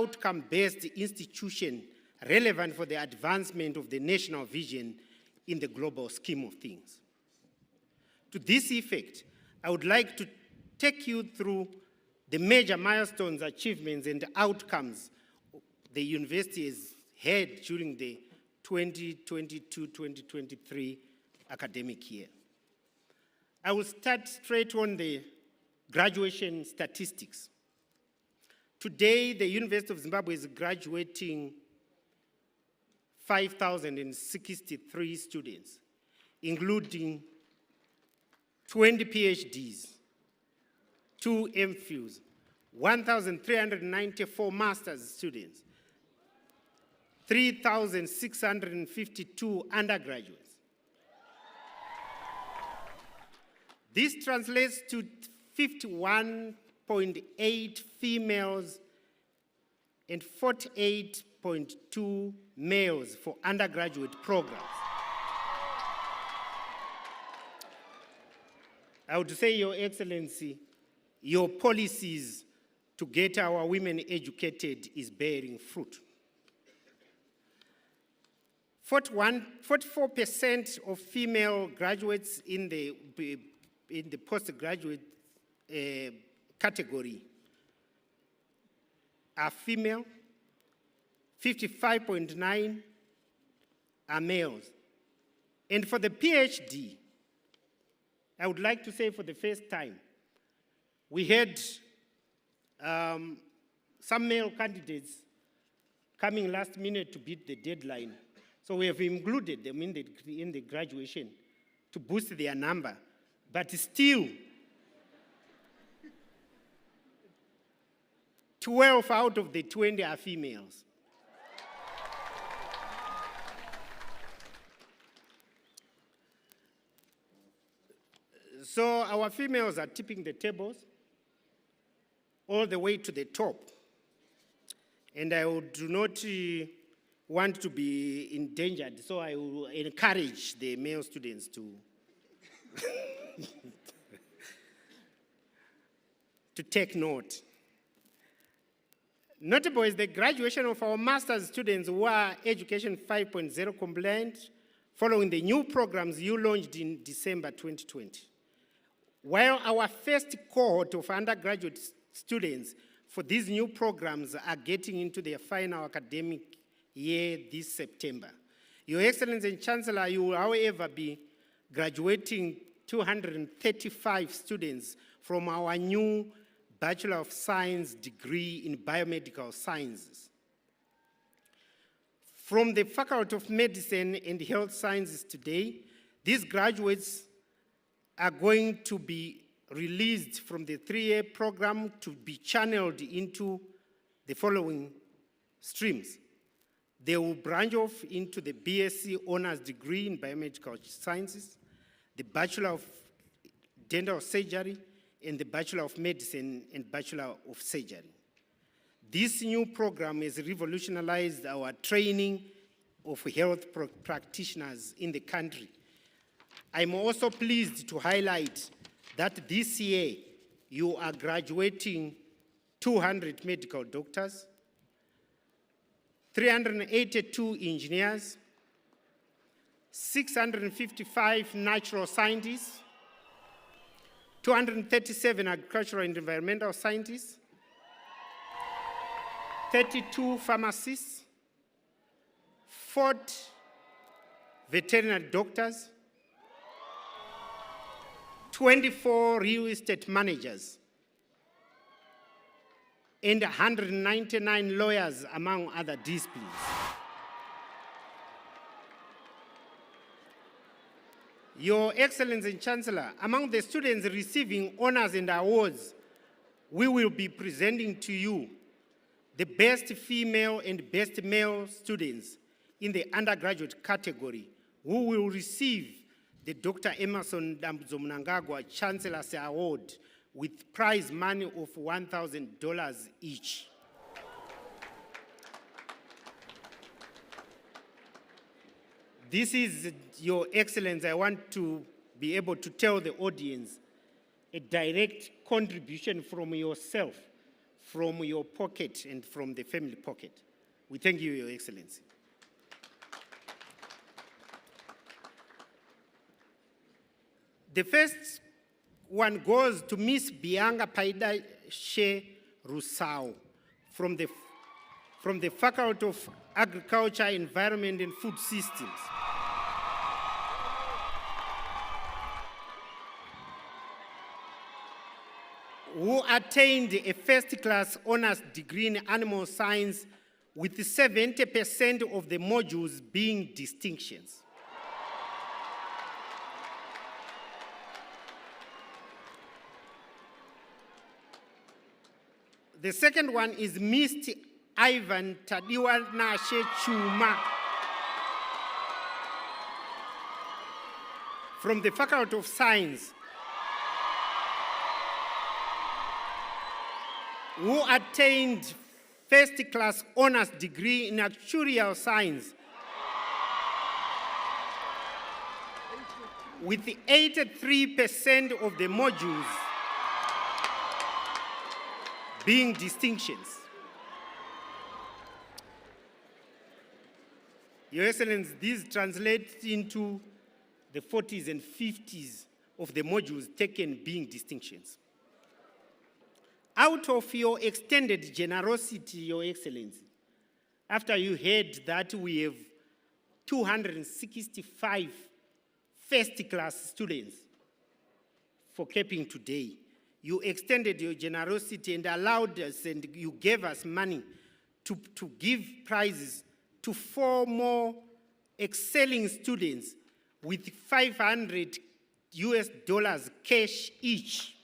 outcome-based institution relevant for the advancement of the national vision in the global scheme of things. To this effect, I would like to take you through the major milestones, achievements, and outcomes the university has had during the 2022-2023 academic year. I will start straight on the graduation statistics. Today, the University of Zimbabwe is graduating 5,063 students, including 20 PhDs, 2 MPhils, 1,394 master's students, 3,652 undergraduates. This translates to 51.8 females and 48.2 males for undergraduate programs. I would say, Your Excellency, your policies to get our women educated is bearing fruit. 44% of female graduates in the postgraduate category are female, 55.9 are males. And for the PhD, I would like to say for the first time, we had some male candidates coming last minute to beat the deadline. So we have included them in the graduation to boost their number. But still, 12 out of the 20 are females. So our females are tipping the tables all the way to the top. And I do not want to be endangered, so I will encourage the male students to, to take note. Notable is the graduation of our master's students who are Education 5.0 compliant, following the new programs you launched in December 2020. While our first cohort of undergraduate students for these new programs are getting into their final academic year this September. Your Excellency and Chancellor, you will, however, be graduating 235 students from our new Bachelor of Science degree in Biomedical Sciences. From the Faculty of Medicine and Health Sciences today, these graduates are going to be released from the 3-year program to be channeled into the following streams. They will branch off into the BSc Honors degree in Biomedical Sciences, the Bachelor of Dental Surgery, and the Bachelor of Medicine and Bachelor of Surgery. This new program has revolutionized our training of health practitioners in the country. I'm also pleased to highlight that this year you are graduating 200 medical doctors, 382 engineers, 655 natural scientists, 237 agricultural and environmental scientists, 32 pharmacists, 40 veterinary doctors, 24 real estate managers, and 199 lawyers, among other disciplines. Your Excellency and Chancellor, among the students receiving honors and awards, we will be presenting to you the best female and best male students in the undergraduate category, who will receive the Dr. Emerson Mnangagwa Chancellor's Award with prize money of $1,000 each. This is, Your Excellency, I want to be able to tell the audience, a direct contribution from yourself from your pocket and from the family pocket. We thank you, Your Excellency. The first one goes to Miss Bianga Paidashe Rusao from the Faculty of Agriculture, Environment and Food Systems. Who attained a first-class honors degree in animal science with 70% of the modules being distinctions. The second one is Mr. Ivan Tadiwa Nashe Chuma from the Faculty of Science, who attained first-class honors degree in actuarial science with 83% of the modules being distinctions. Your Excellency, these translate into the 40s and 50s of the modules taken being distinctions. Out of your extended generosity, Your Excellency, after you heard that we have 265 first-class students for CAPing today, you extended your generosity and allowed us, and you gave us money to give prizes to 4 more excelling students with $500 cash each.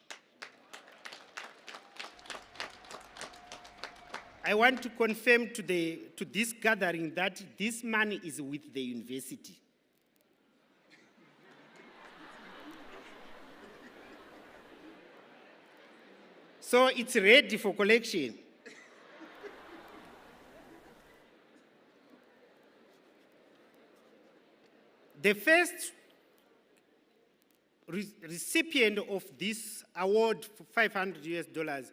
I want to confirm to this gathering that this money is with the university. So it's ready for collection. The first recipient of this award for $500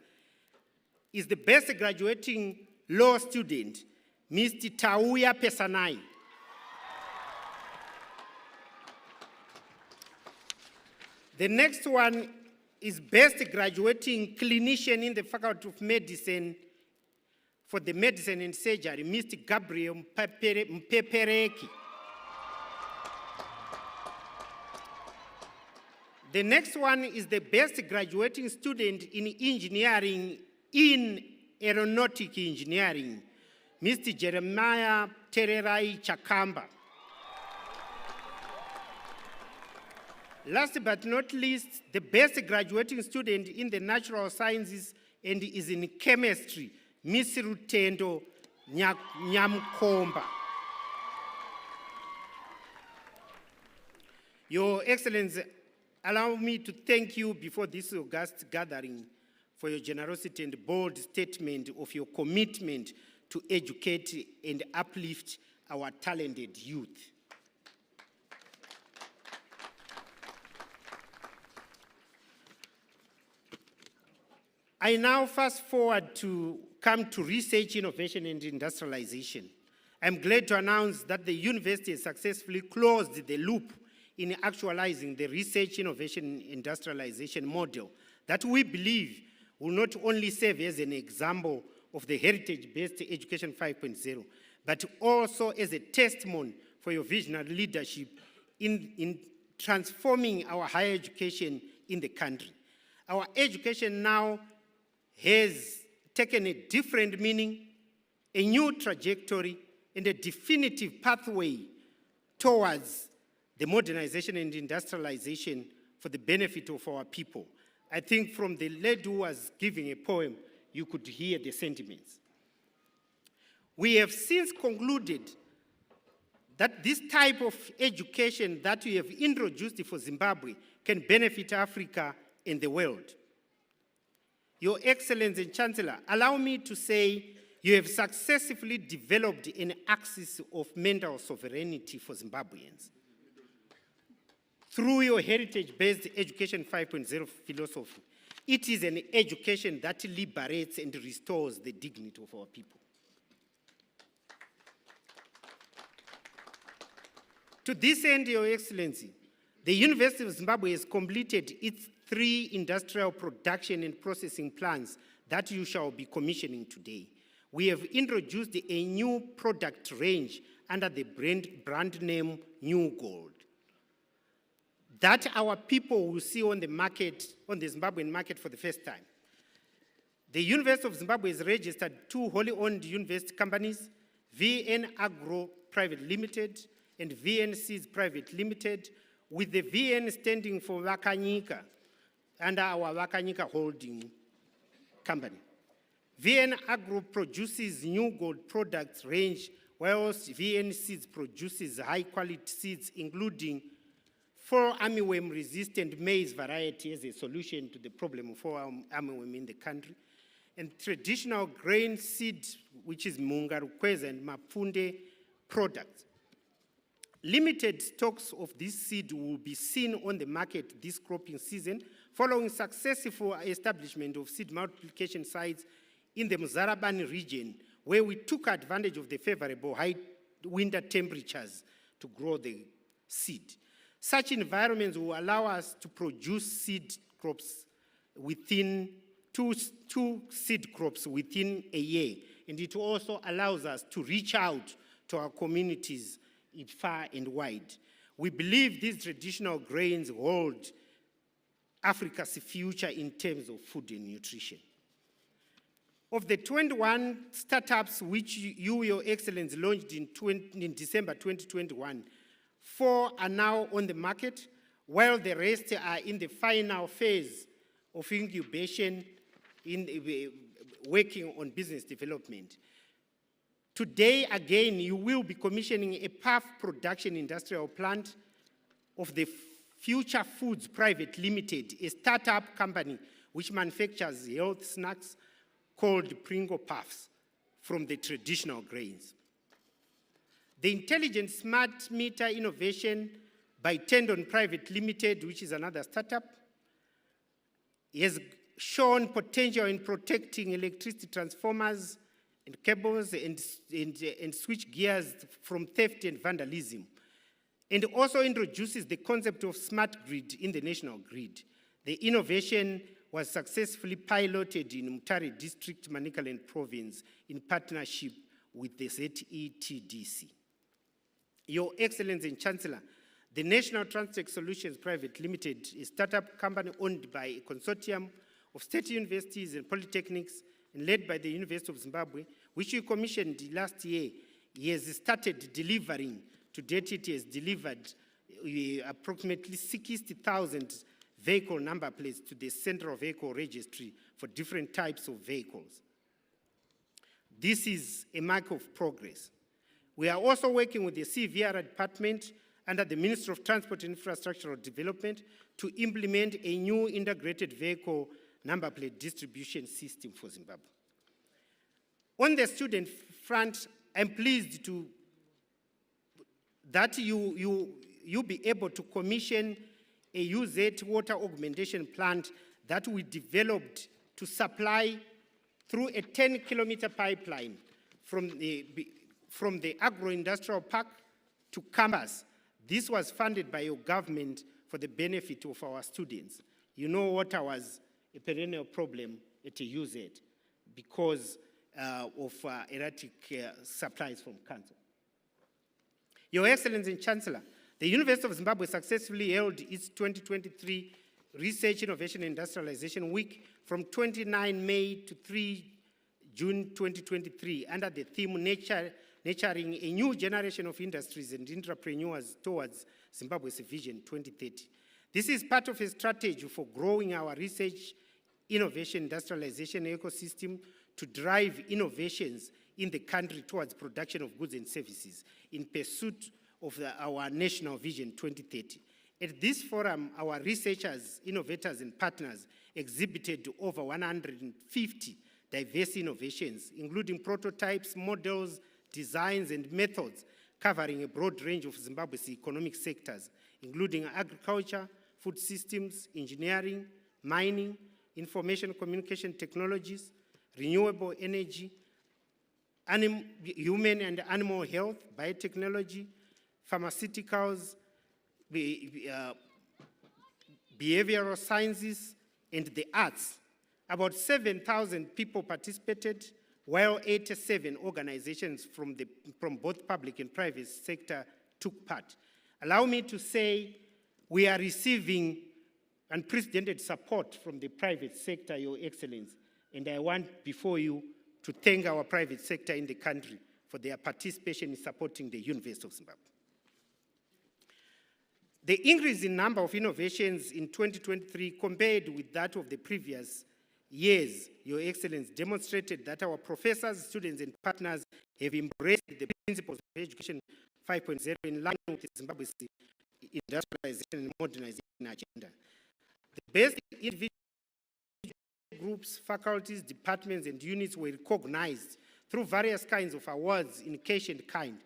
is the best graduating law student, Mr. Tauya Pesanai. The next one is best graduating clinician in the Faculty of Medicine for the Medicine and Surgery, Mr. Gabriel Mpepereki. The next one is the best graduating student in engineering in aeronautic engineering, Mr. Jeremiah Tererai Chakamba. Last but not least, the best graduating student in the natural sciences and is in chemistry, Ms. Rutendo Nyamkomba. Your Excellency, allow me to thank you before this august gathering for your generosity and bold statement of your commitment to educate and uplift our talented youth. I now fast forward to come to research, innovation, and industrialization. I'm glad to announce that the university has successfully closed the loop in actualizing the research, innovation, industrialization model that we believe will not only serve as an example of the heritage-based education 5.0, but also as a testimony for your visionary leadership in transforming our higher education in the country. Our education now has taken a different meaning, a new trajectory, and a definitive pathway towards the modernization and industrialization for the benefit of our people. I think from the lady who was giving a poem, you could hear the sentiments. We have since concluded that this type of education that we have introduced for Zimbabwe can benefit Africa and the world. Your Excellency and Chancellor, allow me to say you have successfully developed an axis of mental sovereignty for Zimbabweans. Through your heritage-based education 5.0 philosophy, It is an education that liberates and restores the dignity of our people. To this end, Your Excellency, the University of Zimbabwe has completed its 3 industrial production and processing plants that you shall be commissioning today. We have introduced a new product range under the brand name New Gold that our people will see on the market, on the Zimbabwean market for the first time. The University of Zimbabwe has registered 2 wholly owned university companies, VN Agro Private Limited and VN Seeds Private Limited, with the VN standing for Vakanyika under our Vakanyika holding company. VN Agro produces New Gold products range, whilst VN Seeds produces high-quality seeds, including fall armyworm-resistant maize variety as a solution to the problem of fall armyworm in the country, and traditional grain seed, which is Munga, Rukweza, and Mapfunde products. Limited stocks of this seed will be seen on the market this cropping season, following successful establishment of seed multiplication sites in the Mzarabani region, where we took advantage of the favorable high winter temperatures to grow the seed. Such environments will allow us to produce seed crops within two seed crops within a year, and it also allows us to reach out to our communities far and wide. We believe these traditional grains hold Africa's future in terms of food and nutrition. Of the 21 startups which you, Your Excellency, launched in December 2021, 4 are now on the market, while the rest are in the final phase of incubation, working on business development. Today, again, you will be commissioning a puff production industrial plant of the Future Foods Private Limited, a startup company which manufactures health snacks called Pringle Puffs from the traditional grains. The Intelligent Smart Meter Innovation by Tendon Private Limited, which is another startup, has shown potential in protecting electricity transformers and cables and switch gears from theft and vandalism, and also introduces the concept of smart grid in the national grid. The innovation was successfully piloted in Mutare District, Manicaland Province, in partnership with the ZETDC. Your Excellency and Chancellor, the National Transtech Solutions Private Limited, a startup company owned by a consortium of state universities and polytechnics and led by the University of Zimbabwe, which we commissioned last year, has started delivering. To date, it has delivered approximately 60,000 vehicle number plates to the Central Vehicle Registry for different types of vehicles. This is a mark of progress. We are also working with the CVR department under the Ministry of Transport and Infrastructural Development to implement a new integrated vehicle number plate distribution system for Zimbabwe. On the student front, I'm pleased that you'll be able to commission a UZ water augmentation plant that we developed to supply through a 10-kilometer pipeline from the agro-industrial park to campus. This was funded by your government for the benefit of our students. You know, water was a perennial problem at a UZ because of erratic supplies from council. Your Excellency and Chancellor, the University of Zimbabwe successfully held its 2023 Research, Innovation, and Industrialization Week from 29 May to 3 June 2023 under the theme Nurturing a New Generation of Industries and Entrepreneurs Towards Zimbabwe's Vision 2030. This is part of a strategy for growing our research, innovation, industrialization ecosystem to drive innovations in the country towards production of goods and services in pursuit of our National Vision 2030. At this forum, our researchers, innovators, and partners exhibited over 150 diverse innovations, including prototypes, models, designs, and methods covering a broad range of Zimbabwe's economic sectors, including agriculture, food systems, engineering, mining, information communication technologies, renewable energy, human and animal health, biotechnology, pharmaceuticals, behavioral sciences, and the arts. About 7,000 people participated, while 87 organizations from both public and private sector took part. Allow me to say we are receiving unprecedented support from the private sector, Your Excellency, and I want before you to thank our private sector in the country for their participation in supporting the University of Zimbabwe. The increase in number of innovations in 2023 compared with that of the previous years, Your Excellency, demonstrated that our professors, students, and partners have embraced the principles of Education 5.0 in line with Zimbabwe's industrialization and modernization agenda. The best individual groups, faculties, departments, and units were recognized through various kinds of awards in cash and kind.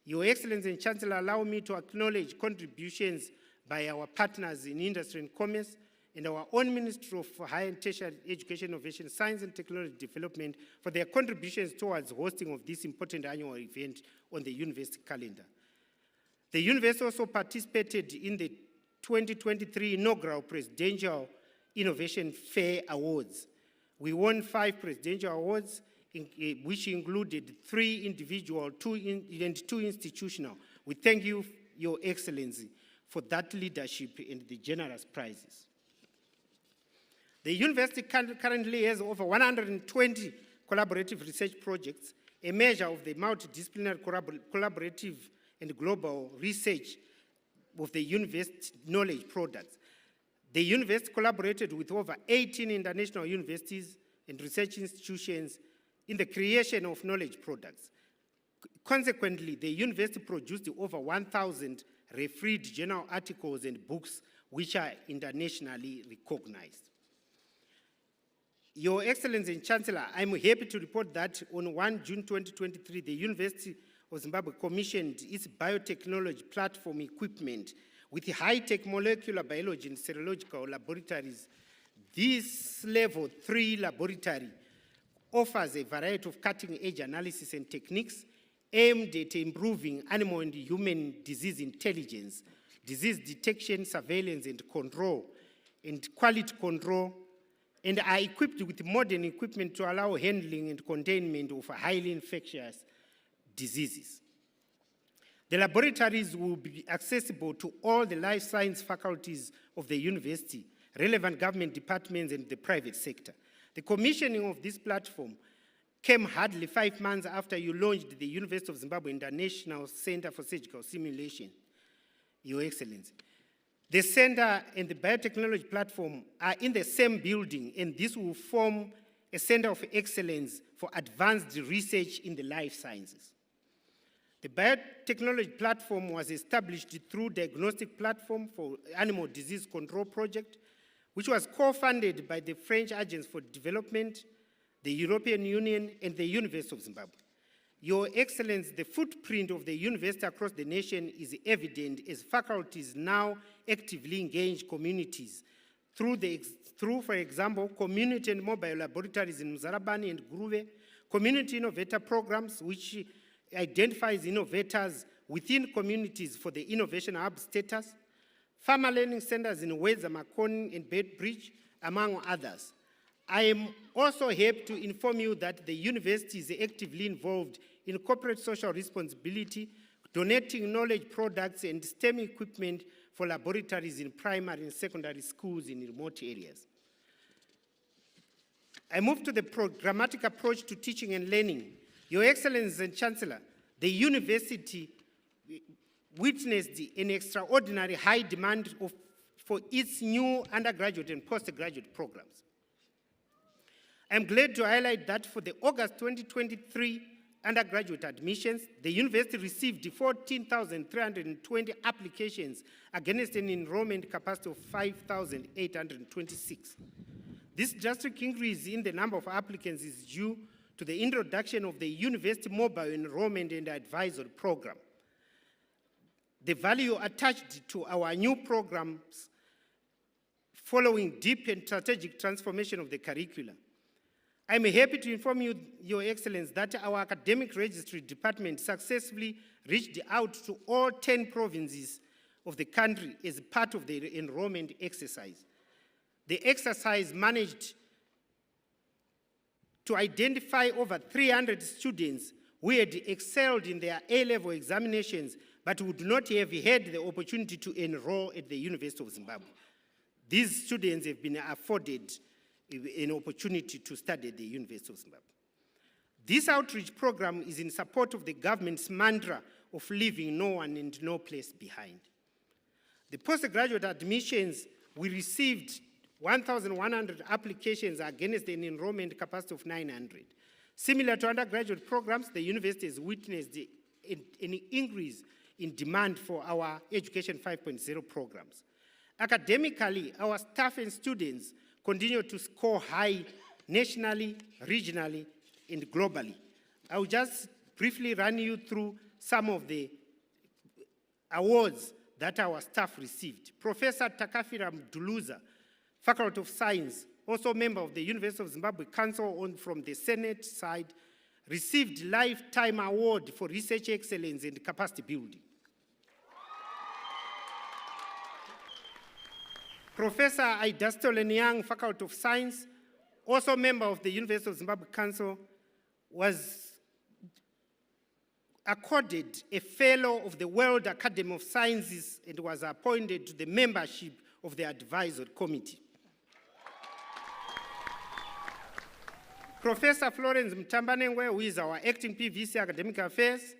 Your Excellency and Chancellor, allow me to acknowledge contributions by our partners in industry and commerce and our own Ministry of Higher and Tertiary Education, Innovation, Science and Technology Development for their contributions towards hosting of this important annual event on the university calendar. The university also participated in the 2023 inaugural Presidential Innovation Fair Awards. We won 5 presidential awards, which included 3 individual and 2 institutional. We thank you, Your Excellency, for that leadership and the generous prizes. The university currently has over 120 collaborative research projects, a measure of the multidisciplinary collaborative and global research of the university knowledge products. The university collaborated with over 18 international universities and research institutions in the creation of knowledge products. Consequently, the university produced over 1,000 refereed journal articles and books which are internationally recognized. Your Excellency and Chancellor, I'm happy to report that on 1 June 2023, the University of Zimbabwe commissioned its biotechnology platform equipment with high-tech molecular biology and serological laboratories. This level 3 laboratory offers a variety of cutting-edge analysis and techniques aimed at improving animal and human disease intelligence, disease detection, surveillance and control, and quality control, and are equipped with modern equipment to allow handling and containment of highly infectious diseases. The laboratories will be accessible to all the life science faculties of the university, relevant government departments, and the private sector. The commissioning of this platform came hardly 5 months after you launched the University of Zimbabwe International Center for Surgical Simulation, Your Excellency. The center and the biotechnology platform are in the same building, and this will form a center of excellence for advanced research in the life sciences. The biotechnology platform was established through Diagnostic Platform for Animal Disease Control Project, which was co-funded by the French Agency for Development, the European Union, and the University of Zimbabwe. Your Excellency, the footprint of the university across the nation is evident as faculties now actively engage communities through, for example, community and mobile laboratories in Mzarabani and Guruve, community innovator programs, which identifies innovators within communities for the innovation hub status, farmer learning centers in Weza, Makoni, and Bedbridge, among others. I am also happy to inform you that the university is actively involved in corporate social responsibility, donating knowledge products and STEM equipment for laboratories in primary and secondary schools in remote areas. I move to the programmatic approach to teaching and learning. Your Excellency and Chancellor, the university witnessed an extraordinary high demand for its new undergraduate and postgraduate programs. I'm glad to highlight that for the August 2023 undergraduate admissions, the university received 14,320 applications against an enrollment capacity of 5,826. This drastic increase in the number of applicants is due to the introduction of the University Mobile Enrollment and Advisory Program. The value attached to our new programs following deep and strategic transformation of the curricula. I'm happy to inform you, Your Excellence, that our academic registry department successfully reached out to all 10 provinces of the country as part of the enrollment exercise. The exercise managed to identify over 300 students who had excelled in their A-level examinations but would not have had the opportunity to enroll at the University of Zimbabwe. These students have been afforded an opportunity to study at the University of Zimbabwe. This outreach program is in support of the government's mantra of leaving no one and no place behind. The postgraduate admissions, we received 1,100 applications against an enrollment capacity of 900. Similar to undergraduate programs, the university has witnessed an increase in demand for our Education 5.0 programs. Academically, our staff and students continue to score high nationally, regionally, and globally. I will just briefly run you through some of the awards that our staff received. Professor Takafira Mduluza, Faculty of Science, also member of the University of Zimbabwe Council from the Senate side, received Lifetime Award for Research Excellence and Capacity Building. Professor Idastole Young, Faculty of Science, also member of the University of Zimbabwe Council, was accorded a Fellow of the World Academy of Sciences and was appointed to the membership of the Advisory Committee. Professor Florence Mtambanengwe, who is our acting PVC Academic Affairs,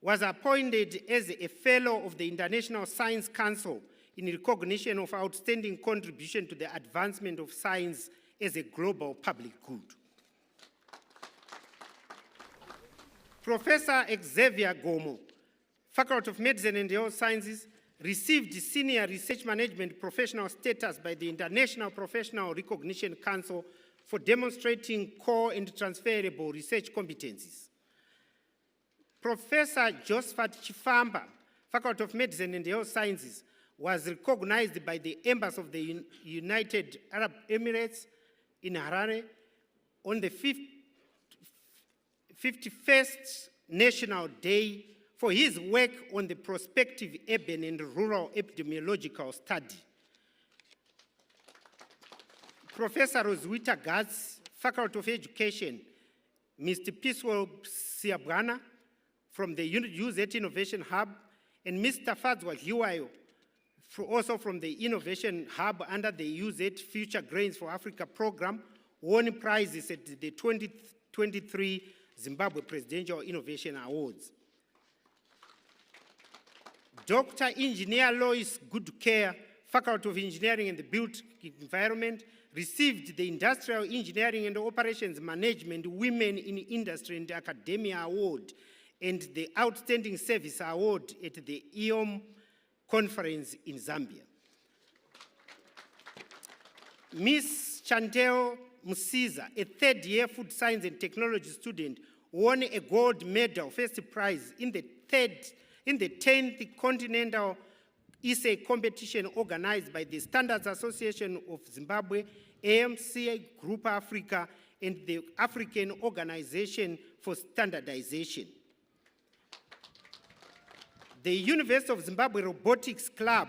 was appointed as a Fellow of the International Science Council in recognition of outstanding contribution to the advancement of science as a global public good. Professor Xavier Gomo, Faculty of Medicine and Health Sciences, received Senior Research Management Professional status by the International Professional Recognition Council for demonstrating core and transferable research competencies. Professor Josephat Chifamba, Faculty of Medicine and Health Sciences, was recognized by the Embassy of the United Arab Emirates in Harare on the 51st National Day for his work on the prospective urban and rural epidemiological study. Professor Roswitha Gatz, Faculty of Education, Mr. Piswell Siabwana from the UZ Innovation Hub, and Mr. Fadzwa Hiwayo, also from the Innovation Hub under the UZ Future Grains for Africa program, won prizes at the 2023 Zimbabwe Presidential Innovation Awards. Dr. Engineer Lois Goodcare, Faculty of Engineering and the Built Environment, received the Industrial Engineering and Operations Management Women in Industry and Academia Award and the Outstanding Service Award at the IOM Conference in Zambia. Ms. Chantel Musiza, a third-year food science and technology student, won a gold medal, first prize, in the 10th Continental Essay Competition organized by the Standards Association of Zimbabwe, AMC Group Africa, and the African Organization for Standardization. The University of Zimbabwe Robotics Club,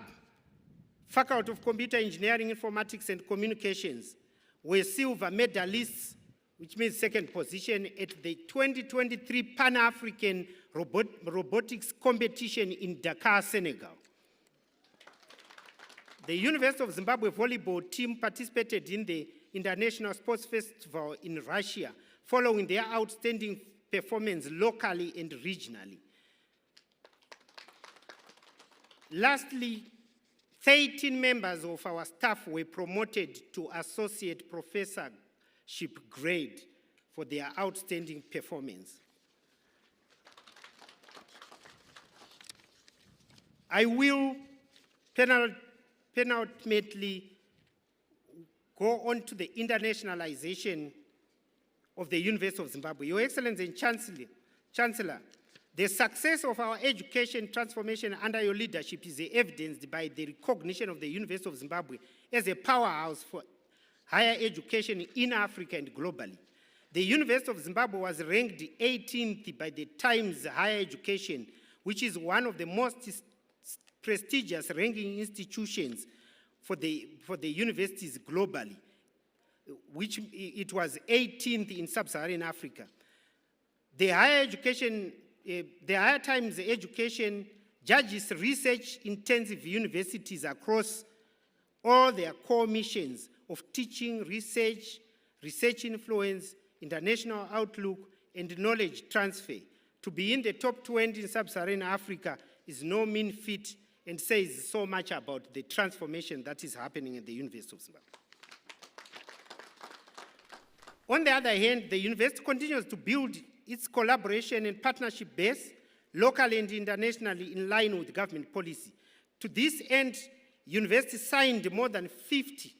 Faculty of Computer Engineering, Informatics, and Communications, were silver medalists, which means second position, at the 2023 Pan-African Robotics Competition in Dakar, Senegal. The University of Zimbabwe volleyball team participated in the International Sports Festival in Russia, following their outstanding performance locally and regionally. Lastly, 13 members of our staff were promoted to associate professorship grade for their outstanding performance. I will penultimately go on to the internationalization of the University of Zimbabwe. Your Excellency and Chancellor, The success of our education transformation under your leadership is evidenced by the recognition of the University of Zimbabwe as a powerhouse for higher education in Africa and globally. The University of Zimbabwe was ranked 18th by the Times Higher Education, which is one of the most prestigious ranking institutions for the universities globally, which it was 18th in sub-Saharan Africa. The Higher Times Education judges research-intensive universities across all their core missions of teaching, research, research influence, international outlook, and knowledge transfer. To be in the top 20 in sub-Saharan Africa is no mean feat and says so much about the transformation that is happening at the University of Zimbabwe. On the other hand, the university continues to build its collaboration and partnership base locally and internationally in line with government policy. To this end, university signed more than 50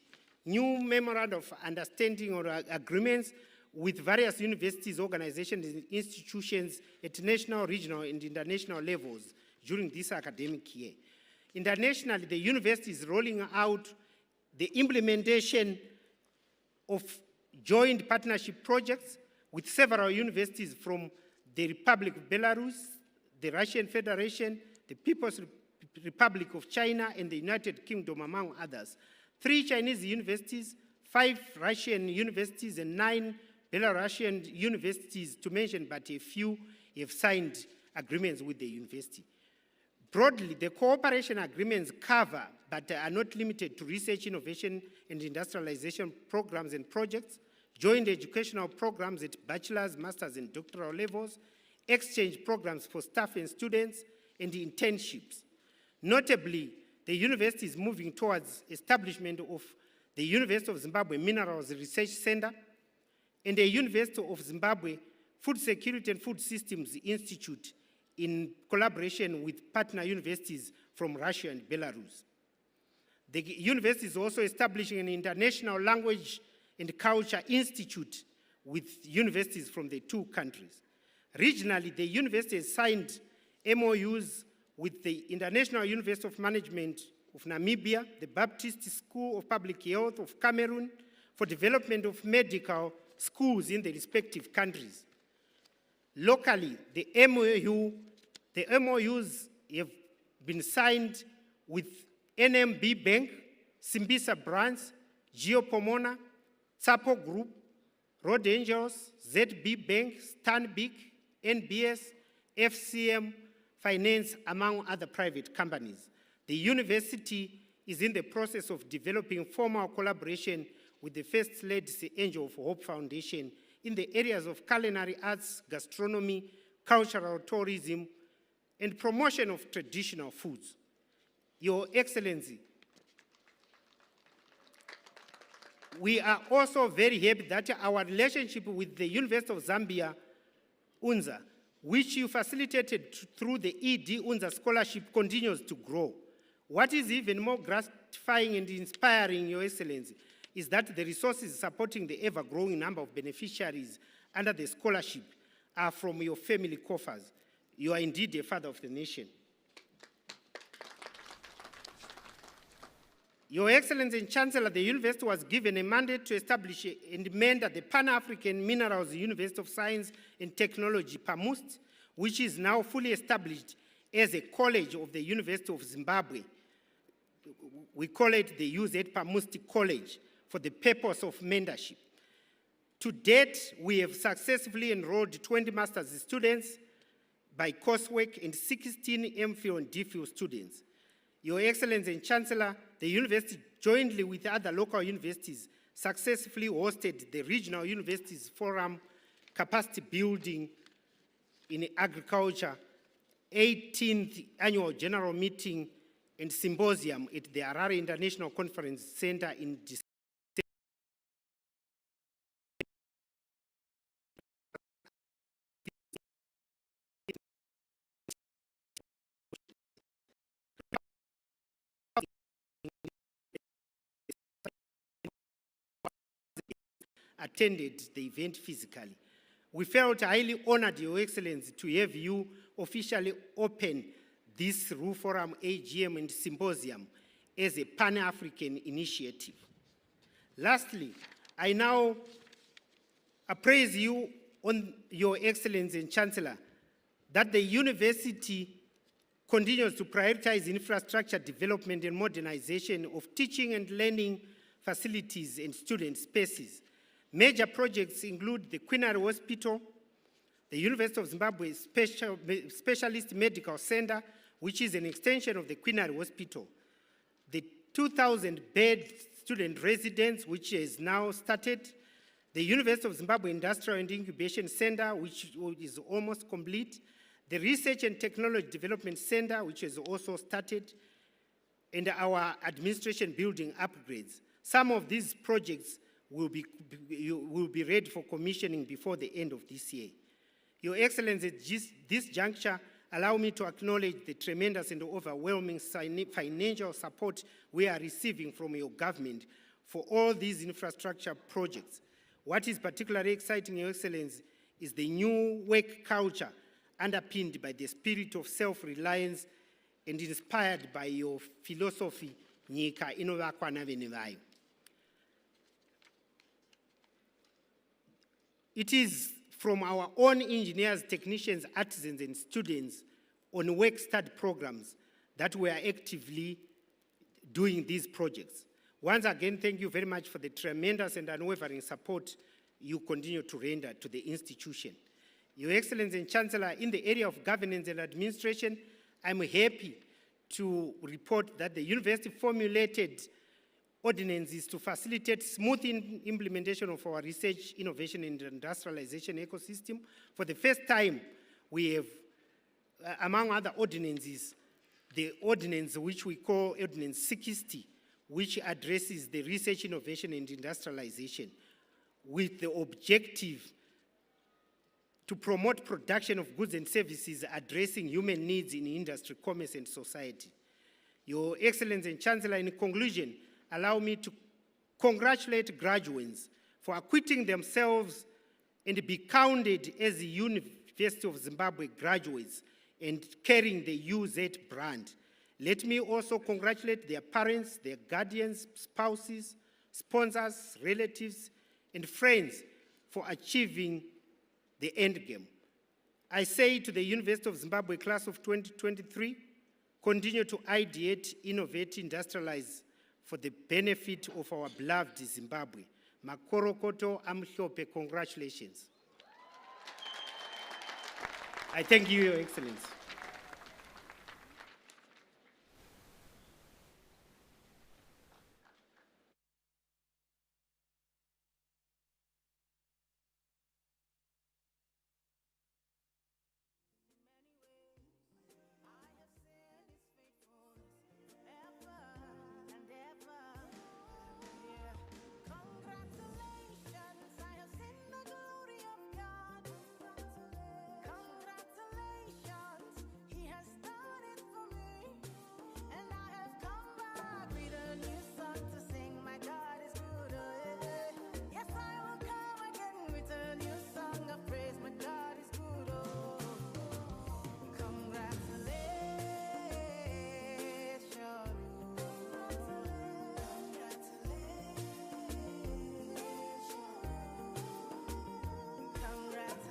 new memoranda of understanding or agreements with various universities, organizations, and institutions at national, regional, and international levels during this academic year. Internationally, the university is rolling out the implementation of joint partnership projects with several universities from the Republic of Belarus, the Russian Federation, the People's Republic of China, and the United Kingdom, among others. 3 Chinese universities, 5 Russian universities, and 9 Belarusian universities, to mention but a few, have signed agreements with the university. Broadly, the cooperation agreements cover, but are not limited to, research, innovation, and industrialization programs and projects, joint educational programs at bachelor's, master's, and doctoral levels, exchange programs for staff and students, and internships. Notably, the university is moving towards establishment of the University of Zimbabwe Minerals Research Center and the University of Zimbabwe Food Security and Food Systems Institute in collaboration with partner universities from Russia and Belarus. The university is also establishing an international language and culture institute with universities from the 2 countries. Regionally, the university has signed MOUs with the International University of Management of Namibia, the Baptist School of Public Health of Cameroon, for development of medical schools in the respective countries. Locally, the MOUs have been signed with NMB Bank, Simbisa Brands, Geopomona, Tsapo Group, Road Angels, ZB Bank, Stanbic, NBS, FCM, Finance, among other private companies. The university is in the process of developing formal collaboration with the First Lady Angel of Hope Foundation in the areas of culinary arts, gastronomy, cultural tourism, and promotion of traditional foods. Your Excellency, we are also very happy that our relationship with the University of Zambia, UNZA, which you facilitated through the ED UNZA scholarship, continues to grow. What is even more gratifying and inspiring, Your Excellency, is that the resources supporting the ever-growing number of beneficiaries under the scholarship are from your family coffers. You are indeed a father of the nation. Your Excellency and Chancellor, the university was given a mandate to establish and mentor the Pan-African Minerals University of Science and Technology, PAMUST, which is now fully established as a college of the University of Zimbabwe. We call it the UZ PAMUST College for the purpose of mentorship. To date, we have successfully enrolled 20 master's students by coursework and 16 MPhil and DPhil students. Your Excellency and Chancellor, the university, jointly with other local universities, successfully hosted the Regional Universities Forum Capacity Building in Agriculture, 18th Annual General Meeting and Symposium at the Harare International Conference Center in December. Attended the event physically. We felt highly honored, Your Excellency, to have you officially open this RU Forum AGM and Symposium as a Pan-African initiative. Lastly, I now appraise you on Your Excellency and Chancellor that the university continues to prioritize infrastructure development and modernization of teaching and learning facilities and student spaces. Major projects include the Queenary Hospital, the University of Zimbabwe Specialist Medical Center, which is an extension of the Queenary Hospital, the 2,000-bed student residence, which has now started, the University of Zimbabwe Industrial and Incubation Center, which is almost complete, the Research and Technology Development Center, which has also started, and our administration building upgrades. Some of these projects will be ready for commissioning before the end of this year. Your Excellency, this juncture, allow me to acknowledge the tremendous and overwhelming financial support we are receiving from your government for all these infrastructure projects. What is particularly exciting, Your Excellency, is the new work culture underpinned by the spirit of self-reliance and inspired by your philosophy, Nyika inovakwa navene vayo. It is from our own engineers, technicians, artisans, and students on work-study programs that we are actively doing these projects. Once again, thank you very much for the tremendous and unwavering support you continue to render to the institution. Your Excellency and Chancellor, in the area of governance and administration, I'm happy to report that the university formulated ordinances to facilitate smooth implementation of our research, innovation, and industrialization ecosystem. For the first time, we have, among other ordinances, the ordinance which we call Ordinance 60, which addresses the research, innovation, and industrialization with the objective to promote production of goods and services addressing human needs in industry, commerce, and society. Your Excellency and Chancellor, in conclusion, allow me to congratulate graduates for acquitting themselves and be counted as the University of Zimbabwe graduates and carrying the UZ brand. Let me also congratulate their parents, their guardians, spouses, sponsors, relatives, and friends for achieving the end game. I say to the University of Zimbabwe class of 2023, continue to ideate, innovate, industrialize for the benefit of our beloved Zimbabwe. Makorokoto amhlope, congratulations. I thank you, Your Excellency.